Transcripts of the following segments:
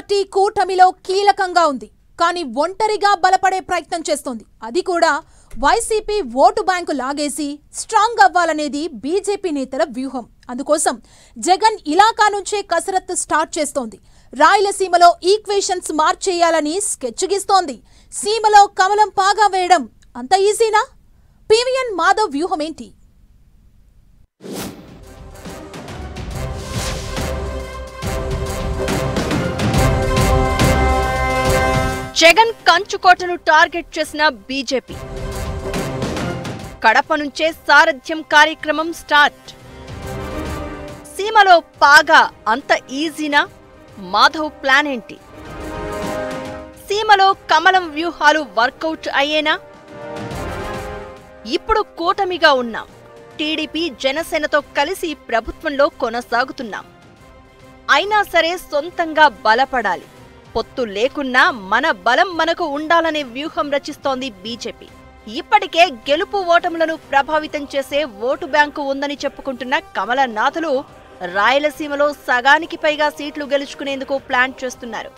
Party కూటమిలో కీలకంగా ఉంది. కానీ ఒంటరిగా బలపడే ప్రయత్నం చేస్తోంది. అది కూడా వైసీపీ ఓటు బ్యాంకు లాగేసి స్ట్రాంగ్ అవ్వాలనేది బీజేపీ నేతల వ్యూహం. అందుకోసం జగన్ ఇలాకా నుంచే కసరత్తు స్టార్ట్ చేస్తోంది. రాయలసీమలో ఈక్వేషన్స్ మార్చేయాలని స్కెచ్ గీస్తోంది. సీమలో కమలం పాగా వేయడం అంత ఈజీనా? పీవీఎన్ మాధవ్ వ్యూహం ఏంటి? జగన్ కంచుకోటను టార్గెట్ చేసిన బీజేపీ. కడప నుంచే సారథ్యం కార్యక్రమం స్టార్ట్. సీమలో పాగా అంత ఈజీనా? మాధవ్ ప్లాన్ ఏంటి? సీమలో కమలం వ్యూహాలు వర్కౌట్ అయ్యేనా? ఇప్పుడు కూటమిగా ఉన్నాం. టీడీపీ జనసేనతో కలిసి ప్రభుత్వంలో కొనసాగుతున్నాం. అయినా సరే సొంతంగా బలపడాలి. పొత్తు లేకున్నా మన బలం మనకు ఉండాలనే వ్యూహం రచిస్తోంది బీజేపీ. ఇప్పటికే గెలుపు ఓటములను ప్రభావితం చేసే ఓటు బ్యాంకు ఉందని చెప్పుకుంటున్న కమలనాథులు రాయలసీమలో సగానికి పైగా సీట్లు గెలుచుకునేందుకు ప్లాన్ చేస్తున్నారు.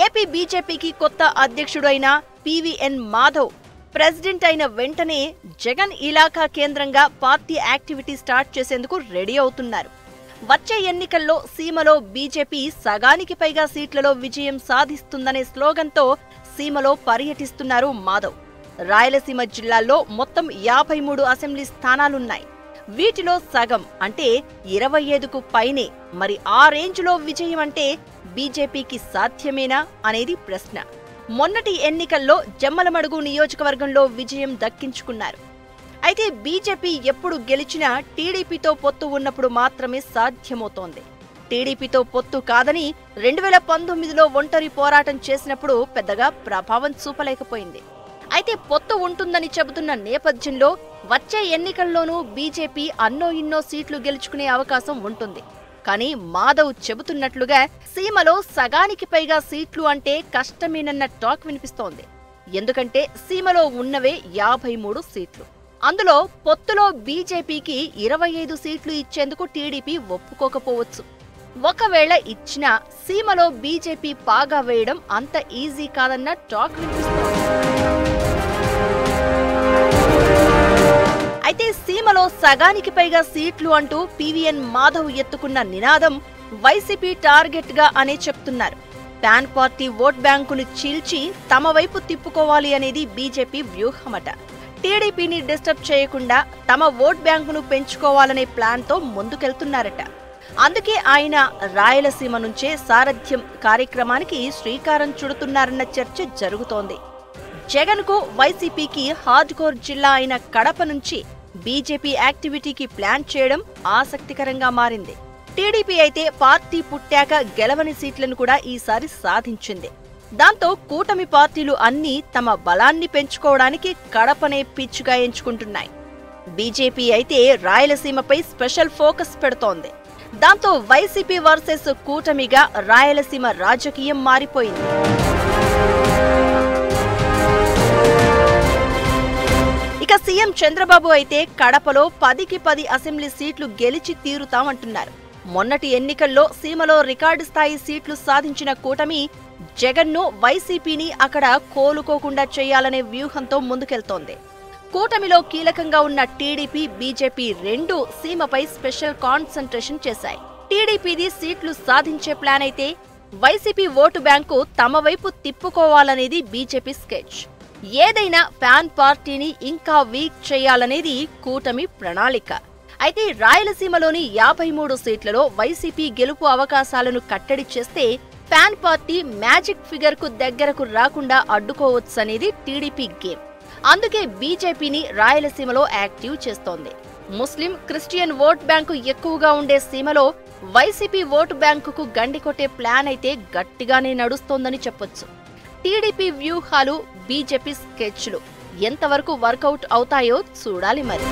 ఏపీ బీజేపీకి కొత్త అధ్యక్షుడు అయిన పీవీఎన్ మాధవ్ ప్రెసిడెంట్ అయిన వెంటనే జగన్ ఇలాకా కేంద్రంగా పార్టీ యాక్టివిటీ స్టార్ట్ చేసేందుకు రెడీ అవుతున్నారు. వచ్చే ఎన్నికల్లో సీమలో బీజేపీ సగానికి పైగా సీట్లలో విజయం సాధిస్తుందనే స్లోగన్తో సీమలో పర్యటిస్తున్నారు మాధవ్. రాయలసీమ జిల్లాల్లో మొత్తం 53 అసెంబ్లీ స్థానాలున్నాయి. వీటిలో సగం అంటే 25కు పైనే. మరి ఆ రేంజ్లో విజయం అంటే బీజేపీకి సాధ్యమేనా అనేది ప్రశ్న. మొన్నటి ఎన్నికల్లో జమ్మలమడుగు నియోజకవర్గంలో విజయం దక్కించుకున్నారు. అయితే బీజేపీ ఎప్పుడు గెలిచినా టీడీపీతో పొత్తు ఉన్నప్పుడు మాత్రమే సాధ్యమవుతోంది. టీడీపీతో పొత్తు కాదని 2019లో ఒంటరి పోరాటం చేసినప్పుడు పెద్దగా ప్రభావం చూపలేకపోయింది. అయితే పొత్తు ఉంటుందని చెబుతున్న నేపథ్యంలో వచ్చే ఎన్నికల్లోనూ బీజేపీ అన్నో ఇన్నో సీట్లు గెలుచుకునే అవకాశం ఉంటుంది. కానీ మాధవ్ చెబుతున్నట్లుగా సీమలో సగానికి పైగా సీట్లు అంటే కష్టమేనన్న టాక్ వినిపిస్తోంది. ఎందుకంటే సీమలో ఉన్నవే 53 సీట్లు. అందులో పొత్తులో బీజేపీకి 25 సీట్లు ఇచ్చేందుకు టీడీపీ ఒప్పుకోకపోవచ్చు. ఒకవేళ ఇచ్చినా సీమలో బీజేపీ పాగా వేయడం అంత ఈజీ కాదన్న టాక్ వినిపిస్తోంది. అయితే సీమలో సగానికి పైగా సీట్లు అంటూ పీవీఎన్ మాధవ్ ఎత్తుకున్న నినాదం వైసీపీ టార్గెట్ గా అనే చెప్తున్నారు. ప్యాన్ పార్టీ ఓట్ బ్యాంకును చీల్చి తమ వైపు తిప్పుకోవాలి అనేది బీజేపీ వ్యూహమట. టీడీపీని డిస్టర్బ్ చేయకుండా తమ ఓట్ బ్యాంకును పెంచుకోవాలనే ప్లాన్తో ముందుకెళ్తున్నారట. అందుకే ఆయన రాయలసీమ నుంచే సారథ్యం కార్యక్రమానికి శ్రీకారం చుడుతున్నారన్న చర్చ జరుగుతోంది. జగన్కు వైసీపీకి హార్డ్ కోర్ జిల్లా అయిన కడప నుంచి బీజేపీ యాక్టివిటీకి ప్లాన్ చేయడం ఆసక్తికరంగా మారింది. టీడీపీ అయితే పార్టీ పుట్టాక గెలవని సీట్లను కూడా ఈసారి సాధించింది. దాంతో కూటమి పార్టీలు అన్నీ తమ బలాన్ని పెంచుకోవడానికి కడపనే పిచ్చుగా ఎంచుకుంటున్నాయి. బీజేపీ అయితే రాయలసీమపై స్పెషల్ ఫోకస్ పెడుతోంది. దాంతో వైసీపీ వర్సెస్ కూటమిగా రాయలసీమ రాజకీయం మారిపోయింది. ఇక సీఎం చంద్రబాబు అయితే కడపలో 10కి 10 అసెంబ్లీ సీట్లు గెలిచి తీరుతామంటున్నారు. మొన్నటి ఎన్నికల్లో సీమలో రికార్డు స్థాయి సీట్లు సాధించిన కూటమి జగన్ను వైసీపీని అక్కడ కోలుకోకుండా చేయాలనే వ్యూహంతో ముందుకెళ్తోంది. కూటమిలో కీలకంగా ఉన్న టీడీపీ, బీజేపీ రెండూ సీమపై స్పెషల్ కాన్సంట్రేషన్ చేశాయి. టీడీపీది సీట్లు సాధించే ప్లాన్ అయితే వైసీపీ ఓటు బ్యాంకు తమ వైపు తిప్పుకోవాలనేది బీజేపీ స్కెచ్. ఏదైనా ప్యాన్ పార్టీని ఇంకా వీక్ చేయాలనేది కూటమి ప్రణాళిక. అయితే రాయలసీమలోని 53 సీట్లలో వైసీపీ గెలుపు అవకాశాలను కట్టడి చేస్తే ప్యాన్ పార్టీ మ్యాజిక్ ఫిగర్ కు దగ్గరకు రాకుండా అడ్డుకోవచ్చనేది టీడీపీ గేమ్. అందుకే బీజేపీని రాయలసీమలో యాక్టివ్ చేస్తోంది. ముస్లిం, క్రిస్టియన్ ఓట్ బ్యాంకు ఎక్కువగా ఉండే సీమలో వైసీపీ ఓటు బ్యాంకుకు గండి కొట్టే ప్లాన్ అయితే గట్టిగానే నడుస్తోందని చెప్పొచ్చు. టీడీపీ వ్యూహాలు, బీజేపీ స్కెచ్లు ఎంతవరకు వర్కౌట్ అవుతాయో చూడాలి మరి.